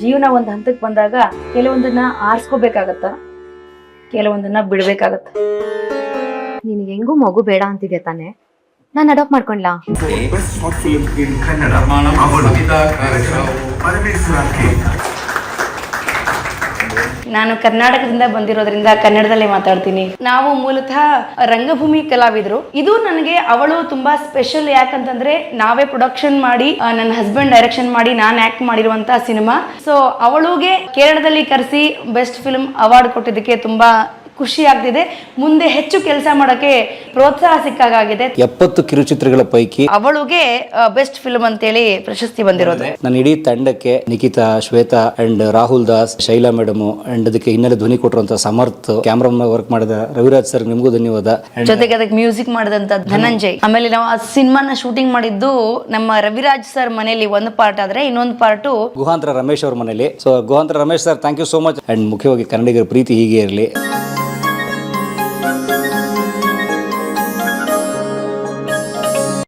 ಜೀವನ ಒಂದು ಹಂತಕ್ಕೆ ಬಂದಾಗ ಕೆಲವೊಂದನ್ನ ಆರಿಸ್ಕೋಬೇಕಾಗತ್ತ, ಕೆಲವೊಂದನ್ನ ಬಿಡ್ಬೇಕಾಗತ್ತ. ನಿನಗೆ ಹೆಂಗೂ ಮಗು ಬೇಡ ಅಂತಿದೆ ತಾನೆ, ನಾನು ಅಡಾಪ್ಟ್ ಮಾಡ್ಕೊಂಡ್ಲಾ? ನಾನು ಕರ್ನಾಟಕದಿಂದ ಬಂದಿರೋದ್ರಿಂದ ಕನ್ನಡದಲ್ಲೇ ಮಾತಾಡ್ತೀನಿ. ನಾವು ಮೂಲತಃ ರಂಗಭೂಮಿ ಕಲಾವಿದರು. ಇದು ನನಗೆ ಅವಳು ತುಂಬಾ ಸ್ಪೆಷಲ್. ಯಾಕಂತಂದ್ರೆ ನಾವೇ ಪ್ರೊಡಕ್ಷನ್ ಮಾಡಿ, ನನ್ನ ಹಸ್ಬೆಂಡ್ ಡೈರೆಕ್ಷನ್ ಮಾಡಿ, ನಾನು ಆಕ್ಟ್ ಮಾಡಿರುವಂತಹ ಸಿನಿಮಾ. ಸೊ ಅವಳಿಗೆ ಕೇರಳದಲ್ಲಿ ಕರೆಸಿ ಬೆಸ್ಟ್ ಫಿಲ್ಮ್ ಅವಾರ್ಡ್ ಕೊಟ್ಟಿದ್ದಕ್ಕೆ ತುಂಬಾ ಖುಷಿ ಆಗ್ತಿದೆ. ಮುಂದೆ ಹೆಚ್ಚು ಕೆಲಸ ಮಾಡೋಕೆ ಪ್ರೋತ್ಸಾಹ ಸಿಕ್ಕಾಗಿದೆ. 70 ಕಿರುಚಿತ್ರಗಳ ಪೈಕಿ ಅವಳಿಗೆ ಬೆಸ್ಟ್ ಫಿಲ್ಮ್ ಅಂತೇಳಿ ಪ್ರಶಸ್ತಿ ಬಂದಿರೋದು. ನನ್ನ ಇಡೀ ತಂಡಕ್ಕೆ Nikhita, Shweta and Rahul Das, Shaila madam and ಅದಕ್ಕೆ ಹಿನ್ನೆಲೆ ಧ್ವನಿ ಕೊಟ್ಟಿರುವಂತಹ ಸಮರ್ಥ್, ಕ್ಯಾಮ್ರಾ ವರ್ಕ್ ಮಾಡಿದ ರವಿರಾಜ್ ಸರ್, ನಿಮಗೂ ಧನ್ಯವಾದ. ಜೊತೆಗೆ ಅದಕ್ಕೆ ಮ್ಯೂಸಿಕ್ ಮಾಡಿದಂತ ಧನಂಜಯ್. ಆಮೇಲೆ ನಾವು ಆ ಸಿನಿಮಾನ ಶೂಟಿಂಗ್ ಮಾಡಿದ್ದು ನಮ್ಮ ರವಿರಾಜ್ ಸರ್ ಮನೆಯಲ್ಲಿ ಒಂದು ಪಾರ್ಟ್ ಆದ್ರೆ ಇನ್ನೊಂದು ಪಾರ್ಟ್ ಗುಹಾಂತರ ರಮೇಶ್ ಅವ್ರ ಮನೇಲಿ. So Guhantara Ramesh sir, thank you so much. And ಮುಖ್ಯವಾಗಿ ಕನ್ನಡಿಗರ ಪ್ರೀತಿ ಹೀಗೆ ಇರಲಿ.